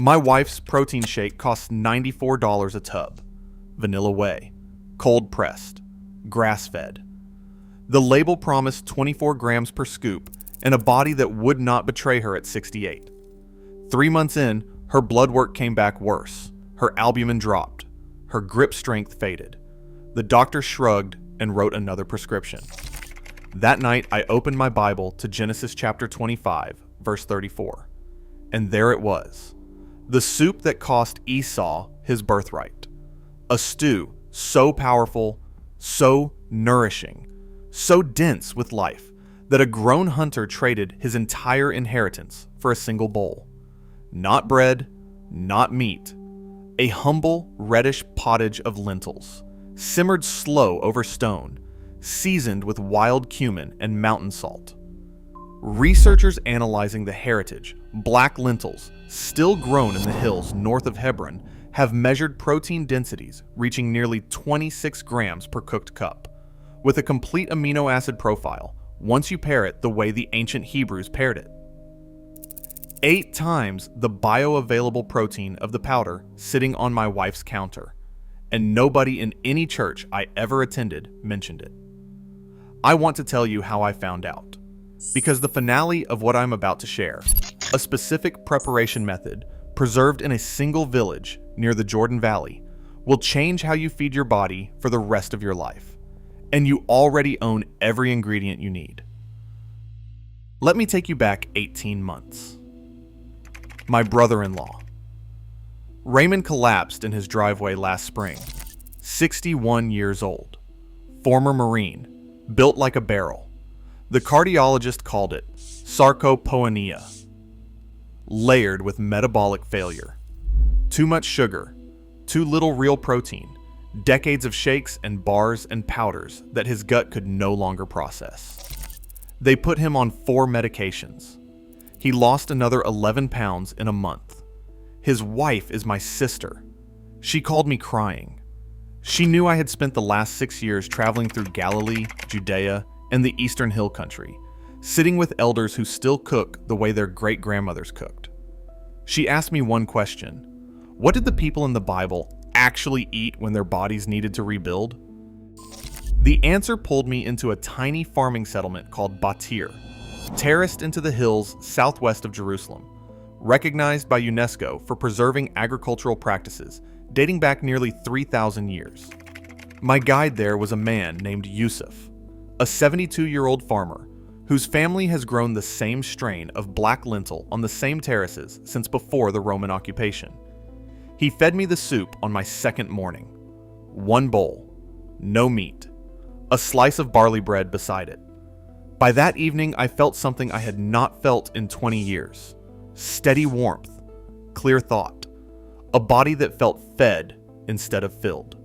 My wife's protein shake costs $94 a tub. Vanilla whey, cold pressed, grass fed. The label promised 24 grams per scoop and a body that would not betray her at 68. 3 months in, her blood work came back worse. Her albumin dropped. Her grip strength faded. The doctor shrugged and wrote another prescription. That night, I opened my Bible to Genesis chapter 25, verse 34. And there it was. The soup that cost Esau his birthright. A stew so powerful, so nourishing, so dense with life that a grown hunter traded his entire inheritance for a single bowl. Not bread, not meat. A humble, reddish pottage of lentils, simmered slow over stone, seasoned with wild cumin and mountain salt. Researchers analyzing the heritage, black lentils, still grown in the hills north of Hebron, have measured protein densities reaching nearly 26 grams per cooked cup, with a complete amino acid profile once you pair it the way the ancient Hebrews paired it. 8 times the bioavailable protein of the powder sitting on my wife's counter, and nobody in any church I ever attended mentioned it. I want to tell you how I found out, because the finale of what I'm about to share, a specific preparation method preserved in a single village near the Jordan Valley, will change how you feed your body for the rest of your life, and you already own every ingredient you need. Let me take you back 18 months. My brother-in-law. Raymond collapsed in his driveway last spring, 61 years old, former Marine, built like a barrel. The cardiologist called it sarcopenia, layered with metabolic failure. Too much sugar, too little real protein, decades of shakes and bars and powders that his gut could no longer process. They put him on 4 medications. He lost another 11 pounds in a month. His wife is my sister. She called me crying. She knew I had spent the last 6 years traveling through Galilee, Judea, and the Eastern Hill Country, sitting with elders who still cook the way their great-grandmothers cooked. She asked me one question: what did the people in the Bible actually eat when their bodies needed to rebuild? The answer pulled me into a tiny farming settlement called Batir, terraced into the hills southwest of Jerusalem, recognized by UNESCO for preserving agricultural practices dating back nearly 3,000 years. My guide there was a man named Yusuf, a 72-year-old farmer whose family has grown the same strain of black lentil on the same terraces since before the Roman occupation. He fed me the soup on my second morning. 1 bowl, no meat, a slice of barley bread beside it. By that evening, I felt something I had not felt in 20 years. Steady warmth, clear thought, a body that felt fed instead of filled.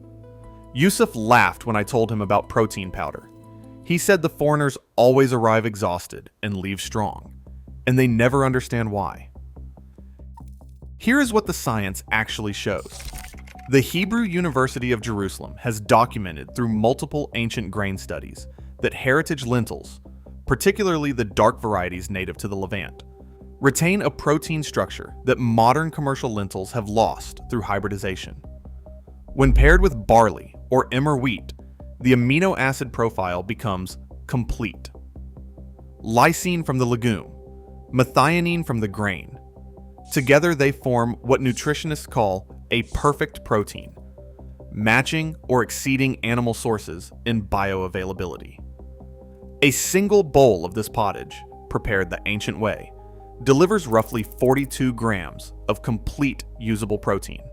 Yusuf laughed when I told him about protein powder. He said the foreigners always arrive exhausted and leave strong, and they never understand why. Here is what the science actually shows. The Hebrew University of Jerusalem has documented through multiple ancient grain studies that heritage lentils, particularly the dark varieties native to the Levant, retain a protein structure that modern commercial lentils have lost through hybridization. When paired with barley or emmer wheat, the amino acid profile becomes complete. Lysine from the legume, methionine from the grain. Together they form what nutritionists call a perfect protein, matching or exceeding animal sources in bioavailability. A single bowl of this pottage, prepared the ancient way, delivers roughly 42 grams of complete usable protein.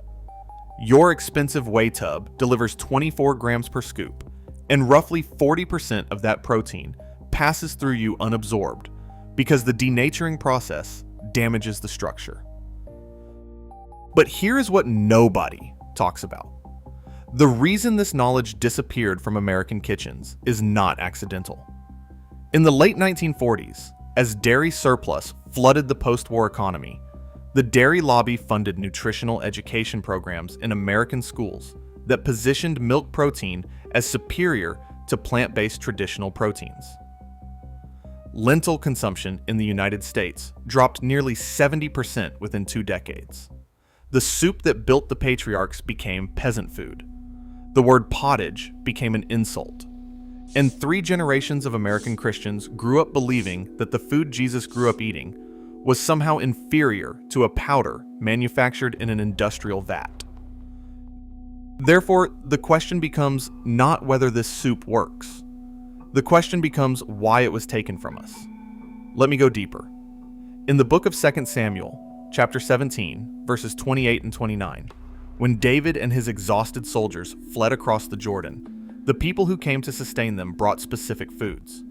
Your expensive whey tub delivers 24 grams per scoop, and roughly 40% of that protein passes through you unabsorbed because the denaturing process damages the structure. But here is what nobody talks about. The reason this knowledge disappeared from American kitchens is not accidental. In the late 1940s, as dairy surplus flooded the post-war economy, the dairy lobby funded nutritional education programs in American schools that positioned milk protein as superior to plant-based traditional proteins. Lentil consumption in the United States dropped nearly 70% within 2 decades. The soup that built the patriarchs became peasant food. The word pottage became an insult. And 3 generations of American Christians grew up believing that the food Jesus grew up eating was somehow inferior to a powder manufactured in an industrial vat. Therefore, the question becomes not whether this soup works. The question becomes why it was taken from us. Let me go deeper. In the book of 2 Samuel, chapter 17, verses 28 and 29, when David and his exhausted soldiers fled across the Jordan, the people who came to sustain them brought specific foods: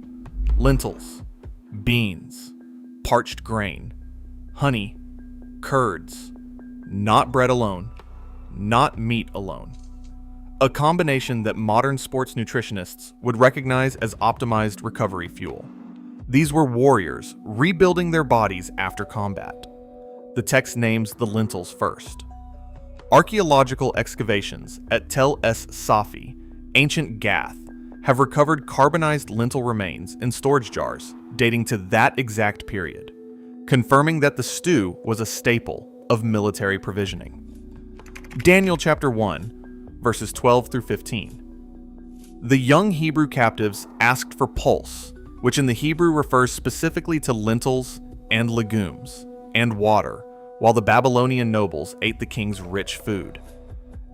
lentils, beans, parched grain, honey, curds, not bread alone, not meat alone. A combination that modern sports nutritionists would recognize as optimized recovery fuel. These were warriors rebuilding their bodies after combat. The text names the lentils first. Archaeological excavations at Tel Es Safi, ancient Gath, have recovered carbonized lentil remains in storage jars dating to that exact period, confirming that the stew was a staple of military provisioning. Daniel chapter 1, verses 12 through 15. The young Hebrew captives asked for pulse, which in the Hebrew refers specifically to lentils and legumes, and water, while the Babylonian nobles ate the king's rich food.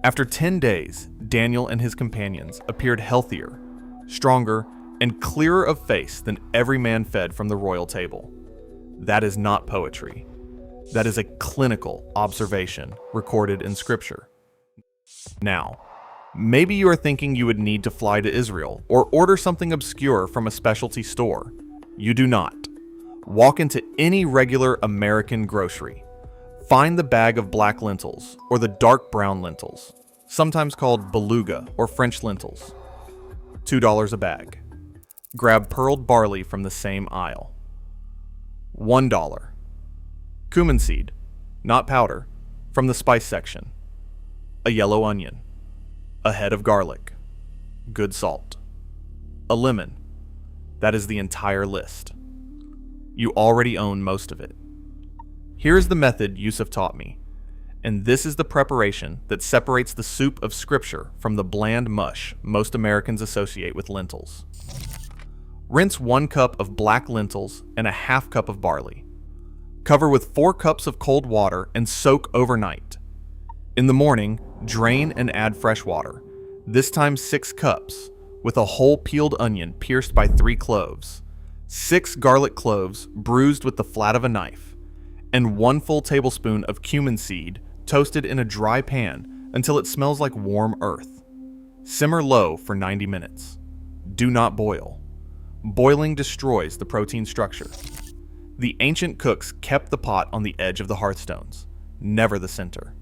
After 10 days, Daniel and his companions appeared healthier, stronger, and clearer of face than every man fed from the royal table. That is not poetry. That is a clinical observation recorded in Scripture. Now, maybe you are thinking you would need to fly to Israel or order something obscure from a specialty store. You do not. Walk into any regular American grocery. Find the bag of black lentils or the dark brown lentils, sometimes called beluga or French lentils. $2 a bag. Grab pearled barley from the same aisle. $1. Cumin seed, not powder, from the spice section. A yellow onion. A head of garlic. Good salt. A lemon. That is the entire list. You already own most of it. Here is the method Yusuf taught me, and this is the preparation that separates the soup of Scripture from the bland mush most Americans associate with lentils. Rinse 1 cup of black lentils and a half cup of barley. Cover with 4 cups of cold water and soak overnight. In the morning, drain and add fresh water, this time 6 cups, with a whole peeled onion pierced by 3 cloves, 6 garlic cloves bruised with the flat of a knife, and 1 full tablespoon of cumin seed toasted in a dry pan until it smells like warm earth. Simmer low for 90 minutes. Do not boil. Boiling destroys the protein structure. The ancient cooks kept the pot on the edge of the hearthstones, never the center.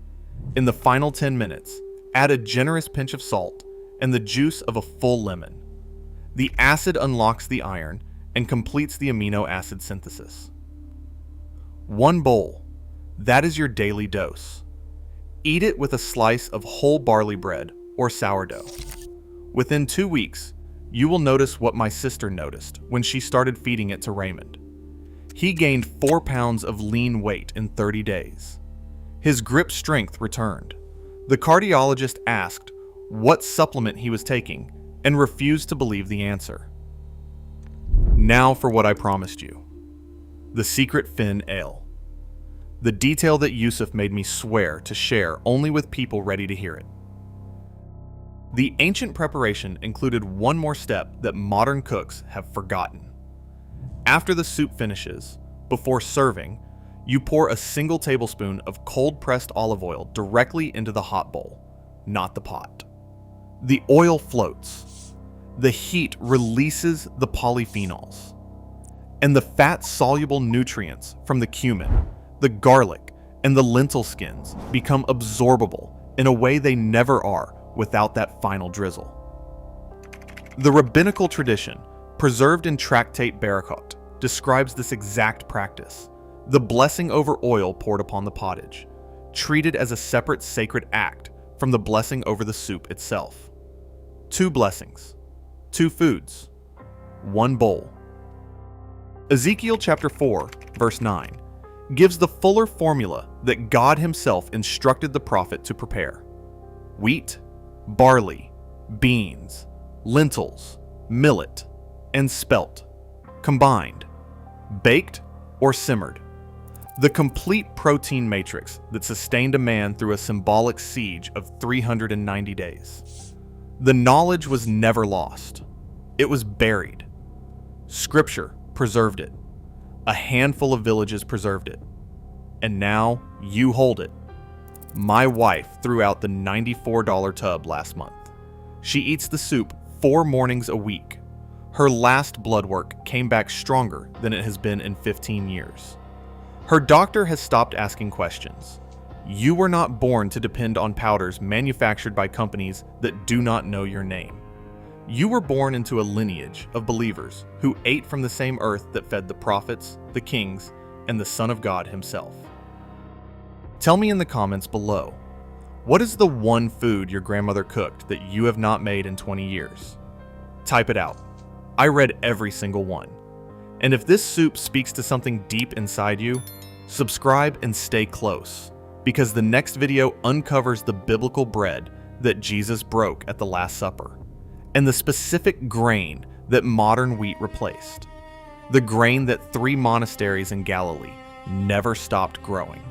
In the final 10 minutes, add a generous pinch of salt and the juice of a full lemon. The acid unlocks the iron and completes the amino acid synthesis. 1 bowl. That is your daily dose. Eat it with a slice of whole barley bread or sourdough. Within 2 weeks, you will notice what my sister noticed when she started feeding it to Raymond. He gained 4 pounds of lean weight in 30 days. His grip strength returned. The cardiologist asked what supplement he was taking and refused to believe the answer. Now for what I promised you. The secret Finn ale. The detail that Yusuf made me swear to share only with people ready to hear it. The ancient preparation included one more step that modern cooks have forgotten. After the soup finishes, before serving, you pour a single tablespoon of cold-pressed olive oil directly into the hot bowl, not the pot. The oil floats. The heat releases the polyphenols. And the fat-soluble nutrients from the cumin, the garlic, and the lentil skins become absorbable in a way they never are without that final drizzle. The rabbinical tradition, preserved in Tractate Berachot, describes this exact practice, the blessing over oil poured upon the pottage, treated as a separate sacred act from the blessing over the soup itself. 2 blessings, 2 foods, 1 bowl. Ezekiel chapter 4, verse 9, gives the fuller formula that God himself instructed the prophet to prepare. Wheat, barley, beans, lentils, millet, and spelt, combined, baked or simmered. The complete protein matrix that sustained a man through a symbolic siege of 390 days. The knowledge was never lost. It was buried. Scripture preserved it. A handful of villages preserved it. And now you hold it. My wife threw out the $94 tub last month. She eats the soup 4 mornings a week. Her last blood work came back stronger than it has been in 15 years. Her doctor has stopped asking questions. You were not born to depend on powders manufactured by companies that do not know your name. You were born into a lineage of believers who ate from the same earth that fed the prophets, the kings, and the Son of God himself. Tell me in the comments below, what is the one food your grandmother cooked that you have not made in 20 years? Type it out. I read every single one. And if this soup speaks to something deep inside you, subscribe and stay close, because the next video uncovers the biblical bread that Jesus broke at the Last Supper, and the specific grain that modern wheat replaced. The grain that 3 monasteries in Galilee never stopped growing.